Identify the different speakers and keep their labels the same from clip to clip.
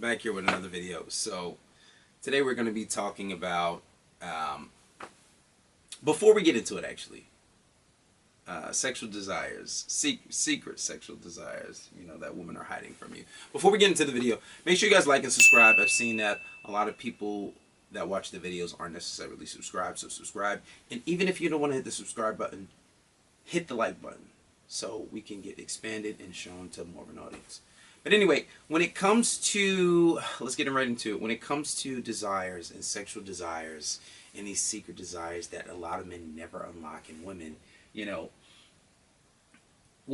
Speaker 1: Back here with another video. So today we're going to be talking about before we get into it actually, sexual desires, secret sexual desires, that women are hiding from you. Before we get into the video, make sure you guys like and subscribe. I've seen that a lot of people that watch the videos aren't necessarily subscribed, so subscribe. And even if you don't want to hit the subscribe button, hit the like button so we can get expanded and shown to more of an audience. But anyway, when it comes to, let's get right into it. When it comes to desires and sexual desires and these secret desires that a lot of men never unlock in women,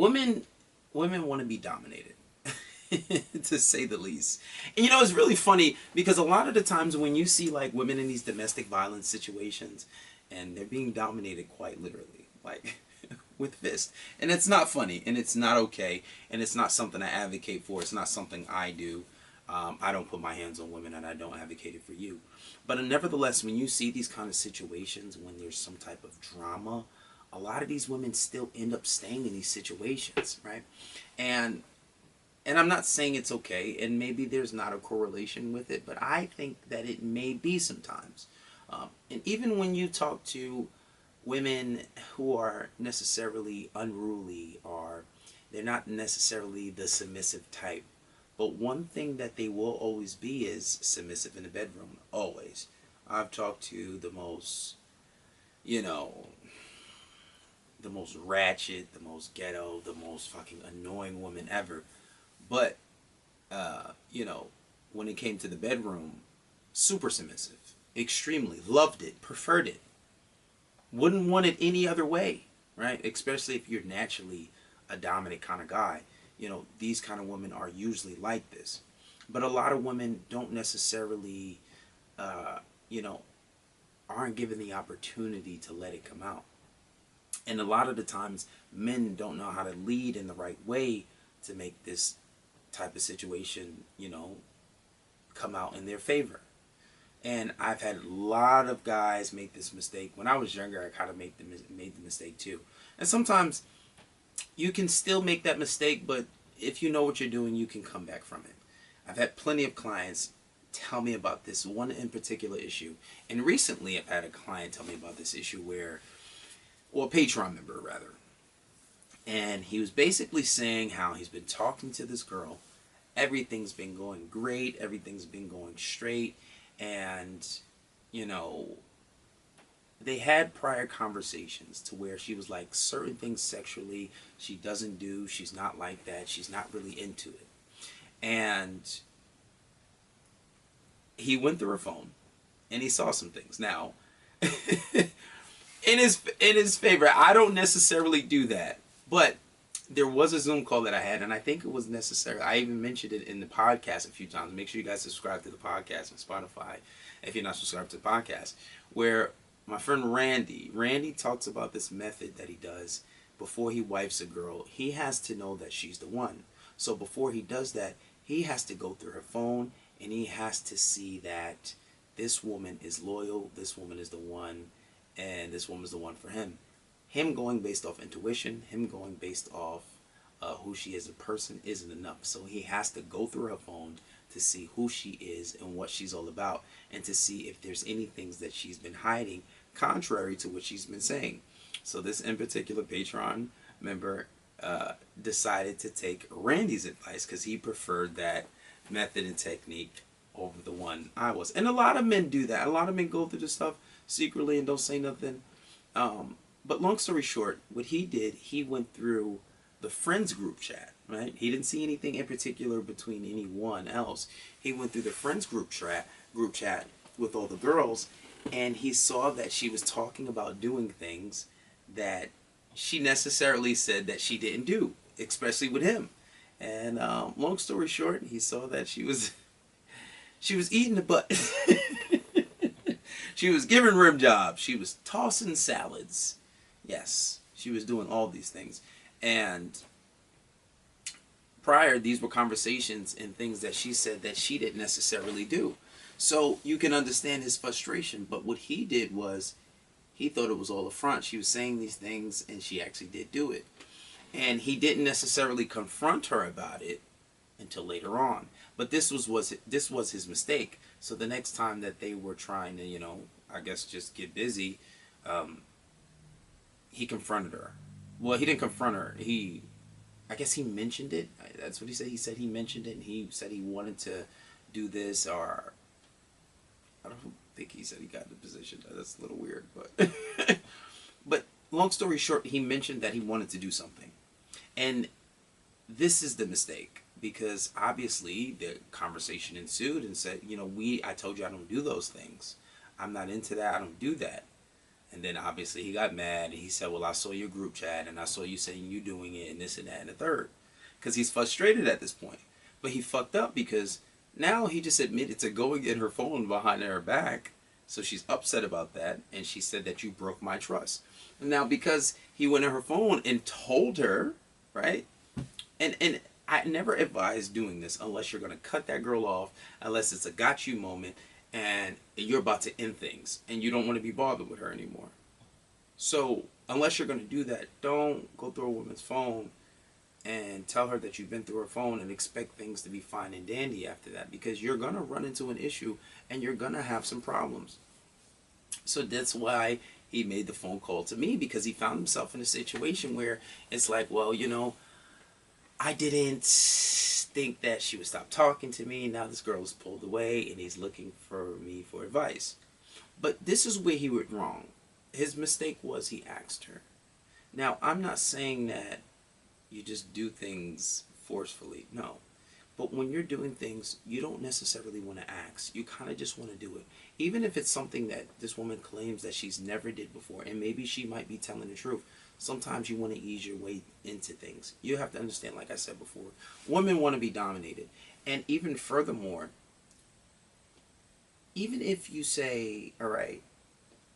Speaker 1: women want to be dominated, to say the least. And it's really funny because a lot of the times when you see like women in these domestic violence situations and they're being dominated quite literally, like with fists, and it's not funny and it's not okay and it's not something I advocate for. It's not something I do. I don't put my hands on women and I don't advocate it for you. But nevertheless, when you see these kind of situations, when there's some type of drama, a lot of these women still end up staying in these situations, right? And I'm not saying it's okay, and maybe there's not a correlation with it, but I think that it may be sometimes. And even when you talk to women who are necessarily unruly, or they're not necessarily the submissive type, but one thing that they will always be is submissive in the bedroom, always. I've talked to the most, the most ratchet, the most ghetto, the most fucking annoying woman ever. But, when it came to the bedroom, super submissive, extremely, loved it, preferred it, wouldn't want it any other way, right? Especially if you're naturally a dominant kind of guy. These kind of women are usually like this. But a lot of women don't necessarily, aren't given the opportunity to let it come out. And a lot of the times, men don't know how to lead in the right way to make this type of situation, come out in their favor. And I've had a lot of guys make this mistake. When I was younger, I kind of made the mistake too. And sometimes you can still make that mistake, but if you know what you're doing, you can come back from it. I've had plenty of clients tell me about this one in particular issue. And recently I've had a client tell me about this issue where, or a Patreon member rather. And he was basically saying how he's been talking to this girl. Everything's been going great. Everything's been going straight. And, they had prior conversations to where she was like certain things sexually she doesn't do. She's not like that. She's not really into it. And he went through her phone and he saw some things. Now, in his favor, I don't necessarily do that. But there was a Zoom call that I had, and I think it was necessary. I even mentioned it in the podcast a few times. Make sure you guys subscribe to the podcast on Spotify if you're not subscribed to the podcast, where my friend Randy talks about this method that he does before he wifes a girl. He has to know that she's the one. So before he does that, he has to go through her phone, and he has to see that this woman is loyal, this woman is the one, and this woman is the one for him. Him going based off intuition, him going based off who she is as a person isn't enough. So he has to go through her phone to see who she is and what she's all about, and to see if there's any things that she's been hiding contrary to what she's been saying. So this in particular Patreon member decided to take Randy's advice because he preferred that method and technique over the one I was. And a lot of men do that. A lot of men go through this stuff secretly and don't say nothing. But long story short, what he did, he went through the friends group chat, right? He didn't see anything in particular between anyone else. He went through the friends group chat with all the girls, and he saw that she was talking about doing things that she necessarily said that she didn't do, especially with him. And long story short, he saw that she was eating the butt. She was giving rim jobs. She was tossing salads. Yes, she was doing all these things. And prior, these were conversations and things that she said that she didn't necessarily do. So you can understand his frustration. But what he did was, he thought it was all a front. She was saying these things and she actually did do it. And he didn't necessarily confront her about it until later on. But this was his mistake. So the next time that they were trying to, I guess just get busy, um, he confronted her. Well, he didn't confront her. I guess he mentioned it. That's what he said. He said he mentioned it, and he said he wanted to do this, or I don't think he said he got the position. That's a little weird, but but long story short, he mentioned that he wanted to do something, and this is the mistake, because obviously the conversation ensued and said, I told you I don't do those things. I'm not into that. I don't do that. And then obviously he got mad and he said, well, I saw your group chat and I saw you saying you doing it and this and that and the third. Because he's frustrated at this point. But he fucked up because now he just admitted to going in her phone behind her back. So she's upset about that. And she said that you broke my trust. And now because he went in her phone and told her, right? And I never advise doing this unless you're going to cut that girl off, unless it's a got you moment and you're about to end things and you don't want to be bothered with her anymore. So unless you're going to do that, don't go through a woman's phone and tell her that you've been through her phone and expect things to be fine and dandy after that, because you're going to run into an issue and you're going to have some problems. So that's why he made the phone call to me, because he found himself in a situation where it's like, well, I didn't think that she would stop talking to me. Now this girl is pulled away and he's looking for me for advice. But this is where he went wrong. His mistake was he asked her. Now, I'm not saying that you just do things forcefully. No. But when you're doing things, you don't necessarily want to ask. You kind of just want to do it. Even if it's something that this woman claims that she's never did before, and maybe she might be telling the truth. Sometimes you want to ease your way into things. You have to understand, like I said before, women want to be dominated. And even furthermore, even if you say, all right,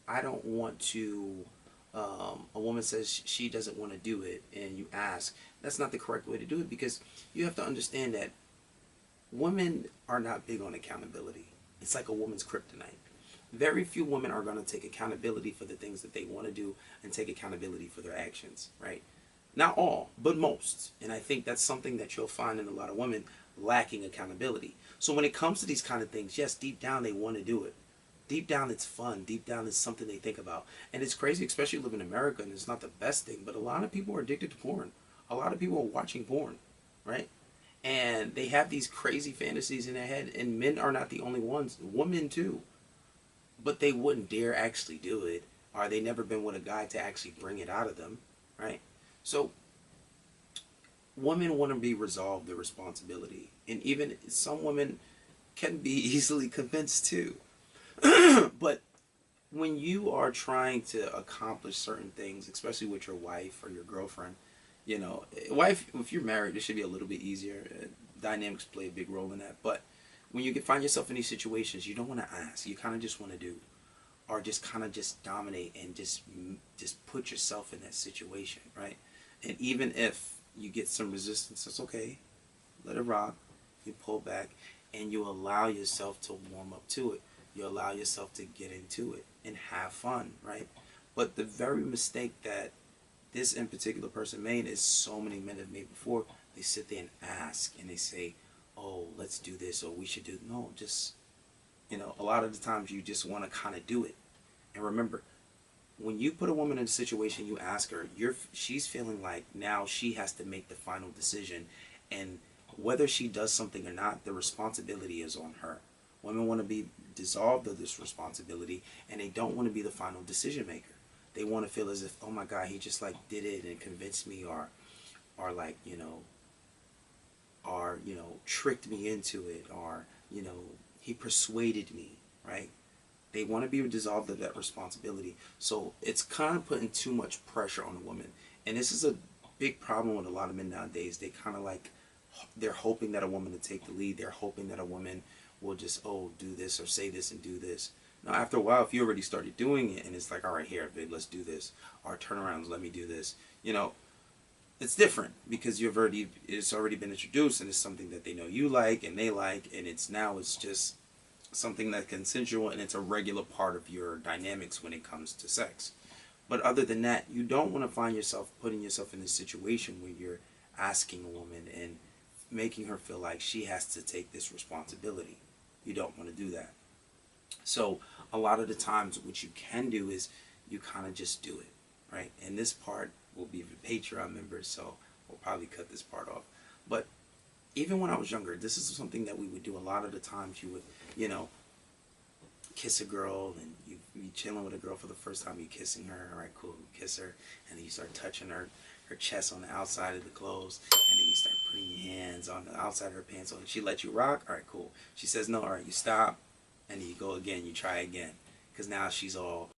Speaker 1: I don't want to, a woman says she doesn't want to do it, and you ask, that's not the correct way to do it, because you have to understand that women are not big on accountability. It's like a woman's kryptonite. Very few women are going to take accountability for the things that they want to do and take accountability for their actions, right? Not all, but most. And I think that's something that you'll find in a lot of women, lacking accountability. So when it comes to these kind of things, yes, deep down they want to do it. Deep down it's fun. Deep down it's something they think about. And it's crazy, especially living in America, and it's not the best thing, but a lot of people are addicted to porn. A lot of people are watching porn, right? And they have these crazy fantasies in their head, and men are not the only ones. Women too. But they wouldn't dare actually do it, or they never been with a guy to actually bring it out of them, right? So women want to be resolved their responsibility, and even some women can be easily convinced too. But when you are trying to accomplish certain things, especially with your wife or your girlfriend, wife, if you're married, it should be a little bit easier. Dynamics play a big role in that, but when you find yourself in these situations, you don't want to ask. You kind of just want to do, or just kind of just dominate and just put yourself in that situation, right? And even if you get some resistance, it's okay. Let it rock. You pull back, and you allow yourself to warm up to it. You allow yourself to get into it and have fun, right? But the very mistake that this in particular person made, is so many men have made before. They sit there and ask, and they say, oh, let's do this, or we should do, no, just, a lot of the times you just want to kind of do it. And remember, when you put a woman in a situation, you ask her, she's feeling like now she has to make the final decision, and whether she does something or not, the responsibility is on her. Women want to be dissolved of this responsibility, and they don't want to be the final decision maker. They want to feel as if, oh my God, he just like did it and convinced me, or like, tricked me into it, or, he persuaded me, right? They want to be dissolved of that responsibility. So it's kind of putting too much pressure on a woman. And this is a big problem with a lot of men nowadays. They kind of like, they're hoping that a woman will take the lead. They're hoping that a woman will just, do this or say this and do this. Now, after a while, if you already started doing it and it's like, all right, here, babe, let's do this. Or turn around, let me do this. It's different because it's already been introduced, and it's something that they know you like and they like, and it's just something that's consensual, and it's a regular part of your dynamics when it comes to sex. But other than that, you don't want to find yourself putting yourself in this situation where you're asking a woman and making her feel like she has to take this responsibility. You don't want to do that. So a lot of the times what you can do is you kind of just do it, right? And this part will be for Patreon members, so we'll probably cut this part off. But even when I was younger, this is something that we would do a lot of the times. You would, you know, kiss a girl, and you chilling with a girl for the first time, you kissing her, all right, cool, you kiss her, and then you start touching her chest on the outside of the clothes, and then you start putting your hands on the outside of her pants. So she let you rock, all right, cool. She says no, all right, you stop, and then you go again, you try again, because now she's all